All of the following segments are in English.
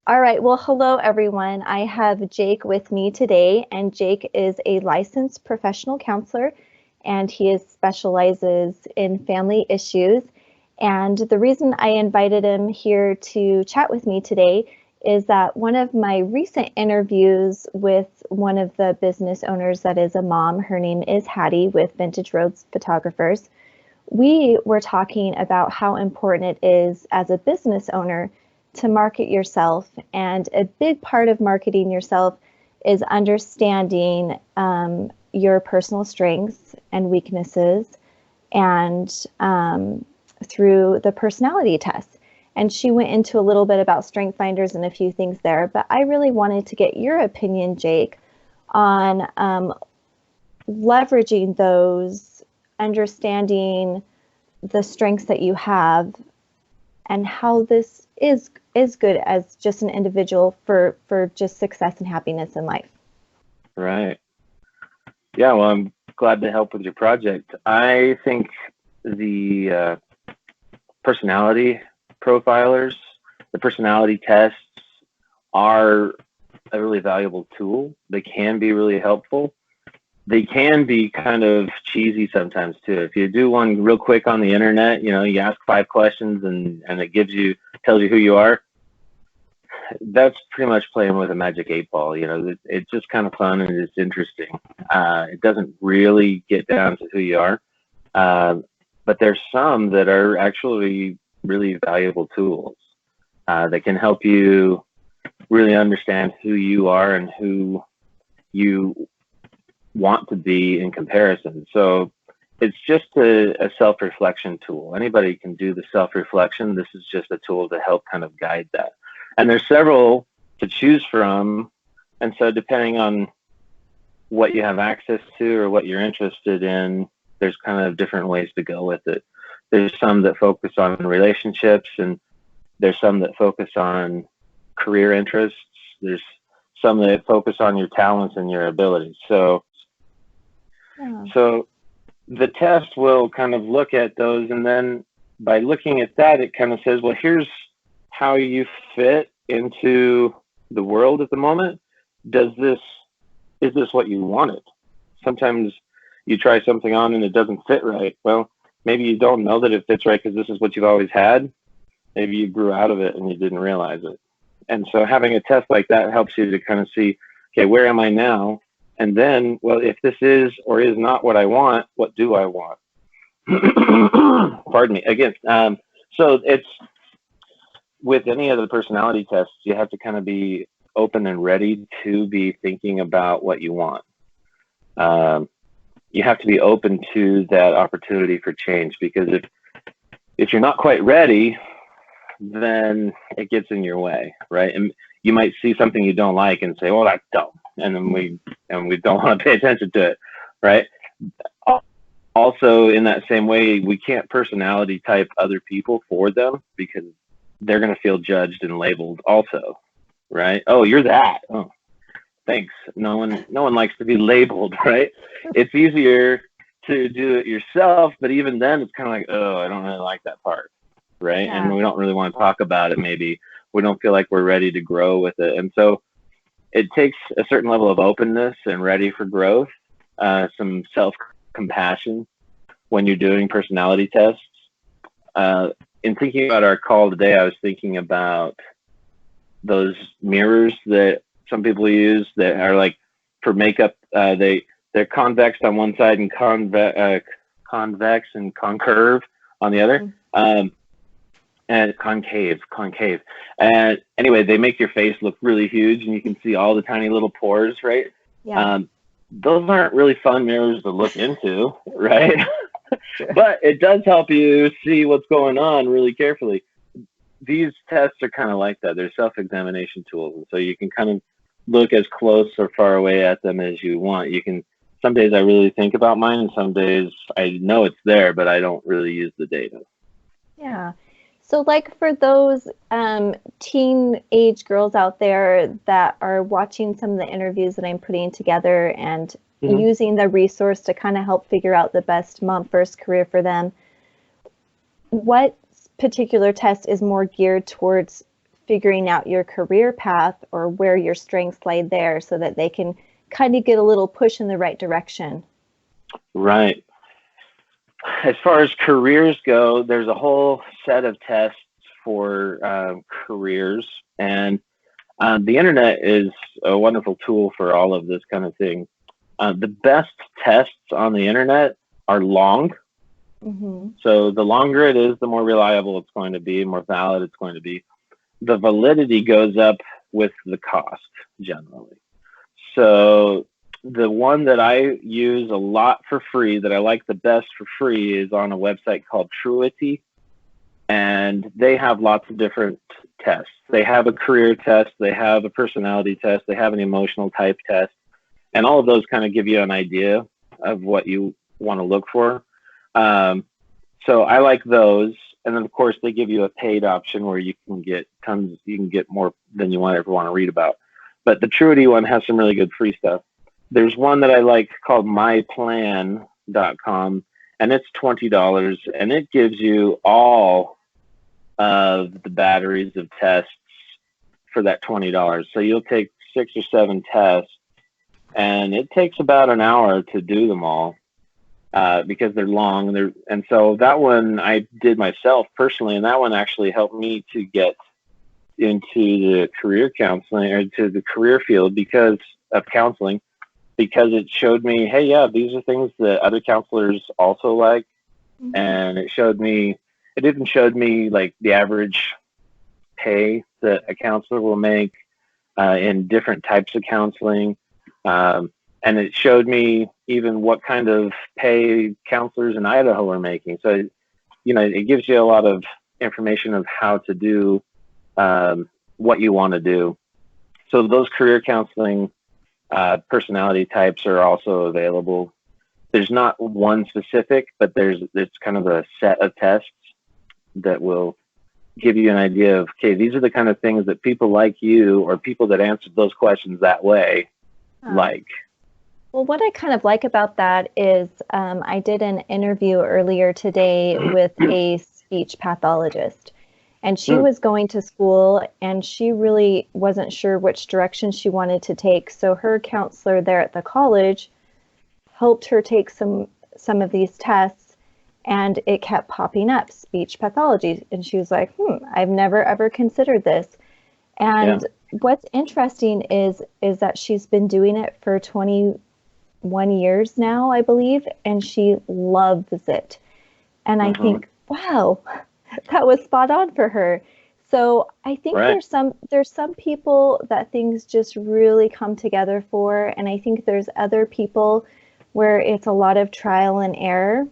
All right. Well, hello, everyone. I have Jake with me today, and Jake is a licensed professional counselor, and he specializes in family issues. And the reason I invited him here to chat with me today is that one of my recent interviews with one of the business owners that is a mom, her name is Hattie with Vintage Roads Photographers. We were talking about how important it is as a business owner to market yourself. And a big part of marketing yourself is understanding your personal strengths and weaknesses and through the personality test. And she went into a little bit about strength finders and a few things there, but I really wanted to get your opinion, Jake, on leveraging those, understanding the strengths that you have, and how this is good as just an individual for just success and happiness in life. Right. Yeah, well, I'm glad to help with your project. I think the personality profilers, the personality tests are a really valuable tool. They can be really helpful. They can be kind of cheesy sometimes too. If you do one real quick on the internet, you ask 5 questions and it tells you who you are. That's pretty much playing with a magic 8 ball. It's just kind of fun and it's interesting. It doesn't really get down to who you are. But there's some that are actually really valuable tools that can help you really understand who you are and who you want to be in comparison. So it's just a self-reflection tool. Anybody can do the self-reflection. This is just a tool to help kind of guide that. And there's several to choose from. And so depending on what you have access to or what you're interested in, there's kind of different ways to go with it. There's some that focus on relationships, and there's some that focus on career interests. There's some that focus on your talents and your abilities. So the test will kind of look at those, and then by looking at that, it kind of says, well, here's how you fit into the world at the moment. Is this what you wanted? Sometimes you try something on and it doesn't fit right. Well, maybe you don't know that it fits right because this is what you've always had. Maybe you grew out of it and you didn't realize it. And so having a test like that helps you to kind of see, okay, where am I now? And then, well, if this is or is not what I want, what do I want? Pardon me. Again, so it's with any of the personality tests, you have to kind of be open and ready to be thinking about what you want. You have to be open to that opportunity for change, because if you're not quite ready, then it gets in your way, right? And you might see something you don't like and say, "Well, that's dumb," and then we don't want to pay attention to it, right? Also, in that same way, we can't personality type other people for them, because they're going to feel judged and labeled also, right? Oh, you're that. Oh, thanks. No one likes to be labeled, right? It's easier to do it yourself, but even then, it's kind of like, oh, I don't really like that part, right? Yeah. And we don't really want to talk about it. Maybe we don't feel like we're ready to grow with it, and so it takes a certain level of openness and ready for growth, some self-compassion when you're doing personality tests. In thinking about our call today, I was thinking about those mirrors that some people use that are like for makeup. They're convex on one side and convex and concave on the other. And concave. And anyway, they make your face look really huge, and you can see all the tiny little pores, right? Yeah. Those aren't really fun mirrors to look into, right? Sure. But it does help you see what's going on really carefully. These tests are kind of like that. They're self-examination tools, and so you can kind of look as close or far away at them as you want. Some days I really think about mine, and some days I know it's there, but I don't really use the data. Yeah. So like for those teenage girls out there that are watching some of the interviews that I'm putting together and using the resource to kind of help figure out the best mom first career for them, what particular test is more geared towards figuring out your career path or where your strengths lie there so that they can kind of get a little push in the right direction. Right. As far as careers go, there's a whole set of tests for careers, and the internet is a wonderful tool for all of this kind of thing. The best tests on the internet are long. Mm-hmm. So the longer it is, the more reliable it's going to be, more valid it's going to be. The validity goes up with the cost generally. So the one that I use a lot for free, that I like the best for free, is on a website called Truity. And they have lots of different tests. They have a career test, they have a personality test, they have an emotional type test. And all of those kind of give you an idea of what you want to look for. So I like those. And then, of course, they give you a paid option where you can get tons, you can get more than you ever want to read about. But the Truity one has some really good free stuff. There's one that I like called myplan.com, and it's $20, and it gives you all of the batteries of tests for that $20. So you'll take 6 or 7 tests, and it takes about an hour to do them all because they're long. And so that one I did myself personally, and that one actually helped me to get into the career counseling or to the career field because of counseling, because it showed me, hey, yeah, these are things that other counselors also like. Mm-hmm. And it even showed me like the average pay that a counselor will make in different types of counseling. And it showed me even what kind of pay counselors in Idaho are making. So, it gives you a lot of information of how to do what you want to do. So those career counseling personality types are also available. There's not one specific, but it's kind of a set of tests that will give you an idea of, okay, these are the kind of things that people like you or people that answered those questions that way like. Well, what I kind of like about that is I did an interview earlier today with a speech pathologist, and she was going to school and she really wasn't sure which direction she wanted to take. So her counselor there at the college helped her take some of these tests, and it kept popping up, speech pathology. And she was like, I've never ever considered this. And what's interesting is that she's been doing it for 21 years now, I believe, and she loves it. And I think, wow, that was spot on for her. So I think there's some people that things just really come together for, and I think there's other people where it's a lot of trial and error.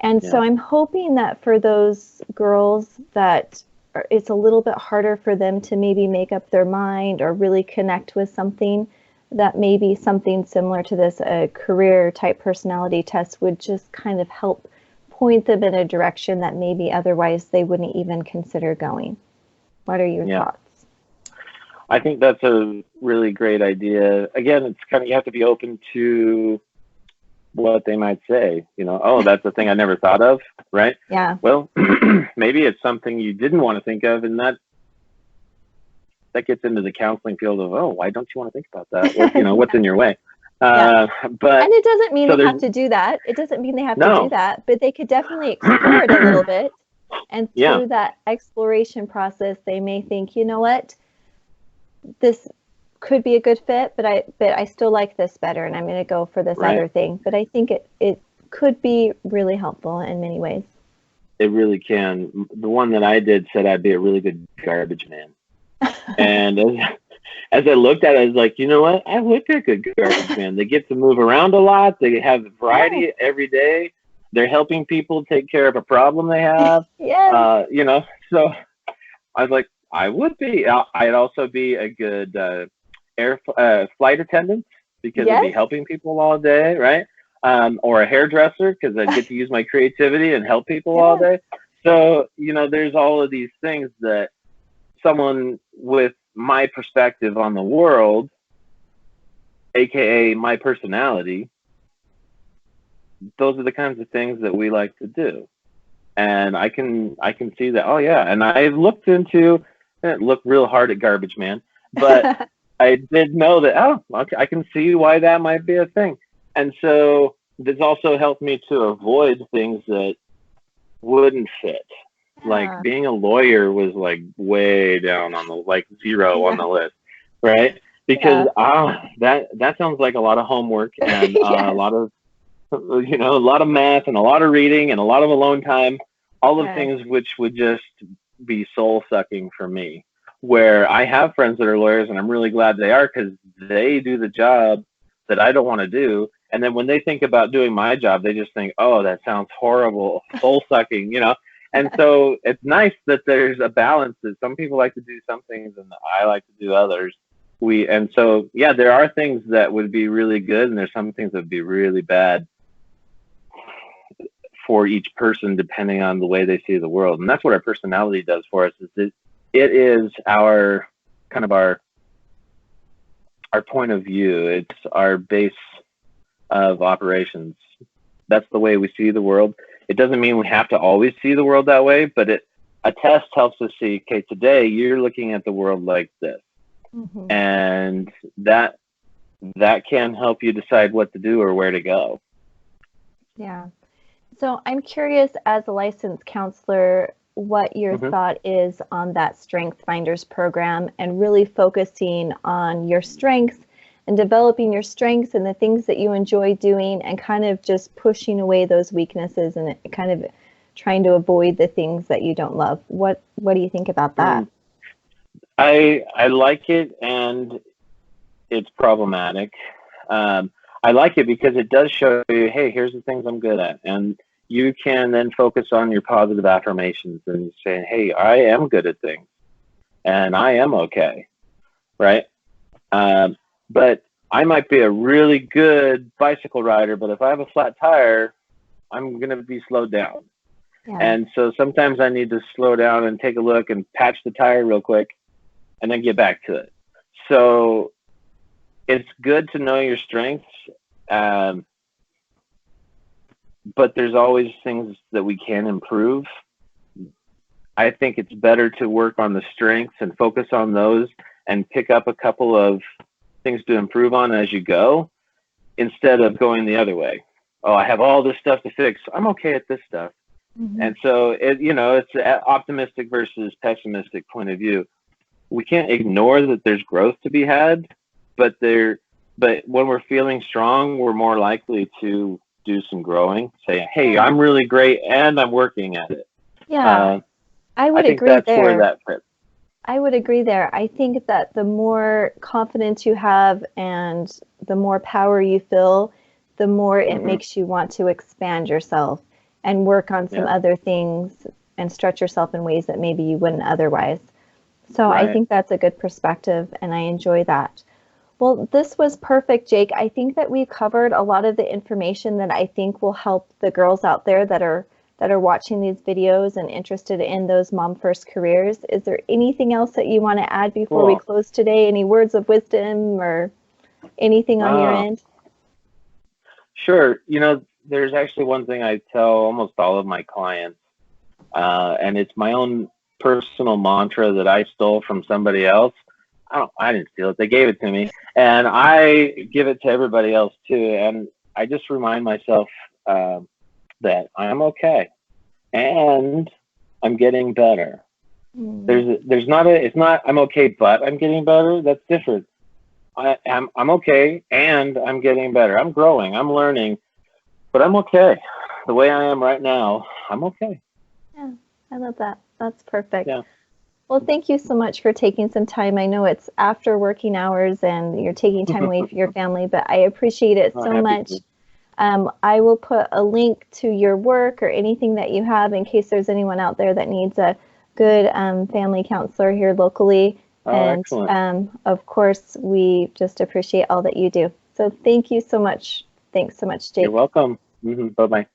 And so I'm hoping that for those girls that it's a little bit harder for them to maybe make up their mind or really connect with something, that maybe something similar to this, a career type personality test, would just kind of help point them in a direction that maybe otherwise they wouldn't even consider going. What are your thoughts? I think that's a really great idea. Again, it's kind of, you have to be open to what they might say, oh, that's a thing I never thought of, right? Yeah. Well, maybe it's something you didn't want to think of, and that gets into the counseling field of, oh, why don't you want to think about that? What's in your way? But and it doesn't mean they have to do that. It doesn't mean they have to do that, but they could definitely explore it a little bit. And through that exploration process, they may think, you know what, this could be a good fit, but I still like this better, and I'm going to go for this other thing. But I think it could be really helpful in many ways. It really can. The one that I did said I'd be a really good garbage man. And as I looked at it, I was like, you know what? I would be a good garbage man. They get to move around a lot. They have variety every day. They're helping people take care of a problem they have. So I was like, I would be. I'd also be a good flight attendant because I'd be helping people all day, right? Or a hairdresser because I'd get to use my creativity and help people all day. So, there's all of these things that someone with my perspective on the world, aka my personality, those are the kinds of things that we like to do. And I can see that, and I've looked into didn't look real hard at Garbage Man, but I did know that, oh, okay, I can see why that might be a thing. And so this also helped me to avoid things that wouldn't fit. Like Yeah. being a lawyer was like way down on the, like, zero on Yeah. the list, right? Because that sounds like a lot of homework and a Yes. lot of, a lot of math and a lot of reading and a lot of alone time, all of Yes. things which would just be soul sucking for me. Where I have friends that are lawyers, and I'm really glad they are, because they do the job that I don't want to do. And then when they think about doing my job, they just think, oh, that sounds horrible, soul sucking. And so it's nice that there's a balance, that some people like to do some things and I like to do others. And so, yeah, there are things that would be really good, and there's some things that would be really bad for each person, depending on the way they see the world. And that's what our personality does for us, is that it is our kind of our point of view. It's our base of operations. That's the way we see the world. It doesn't mean we have to always see the world that way, but a test helps us see, okay, today you're looking at the world like this. Mm-hmm. And that can help you decide what to do or where to go. Yeah. So I'm curious, as a licensed counselor, what your thought is on that Strength Finders program, and really focusing on your strengths and developing your strengths and the things that you enjoy doing, and kind of just pushing away those weaknesses and kind of trying to avoid the things that you don't love. What do you think about that? I like it, and it's problematic. I like it because it does show you, hey, here's the things I'm good at. And you can then focus on your positive affirmations and say, hey, I am good at things and I am okay, right? But I might be a really good bicycle rider, but if I have a flat tire, I'm going to be slowed down. Yeah. And so sometimes I need to slow down and take a look and patch the tire real quick and then get back to it. So it's good to know your strengths, but there's always things that we can improve. I think it's better to work on the strengths and focus on those and pick up a couple of things to improve on as you go, instead of going the other way. Oh, I have all this stuff to fix. I'm okay at this stuff. Mm-hmm. And so it's an optimistic versus pessimistic point of view. We can't ignore that there's growth to be had, but when we're feeling strong, we're more likely to do some growing. Say, hey, I'm really great and I'm working at it. Yeah, I would agree that's there. Where that fits. I would agree there. I think that the more confidence you have and the more power you feel, the more it makes you want to expand yourself and work on some other things and stretch yourself in ways that maybe you wouldn't otherwise. So right. I think that's a good perspective, and I enjoy that. Well, this was perfect, Jake. I think that we covered a lot of the information that I think will help the girls out there that are watching these videos and interested in those mom first careers. Is there anything else that you want to add before we close today? Any words of wisdom or anything on your end? Sure. There's actually one thing I tell almost all of my clients, and it's my own personal mantra that I stole from somebody else. I didn't steal it. They gave it to me, and I give it to everybody else too. And I just remind myself that I'm okay, and I'm getting better. It's not I'm okay, but I'm getting better. That's different. I'm okay, and I'm getting better. I'm growing. I'm learning, but I'm okay. The way I am right now, I'm okay. Yeah, I love that. That's perfect. Yeah. Well, thank you so much for taking some time. I know it's after working hours and you're taking time away from your family, but I appreciate it so much. I will put a link to your work or anything that you have in case there's anyone out there that needs a good family counselor here locally. And of course, we just appreciate all that you do. So thank you so much. Thanks so much, Jake. You're welcome. Bye-bye.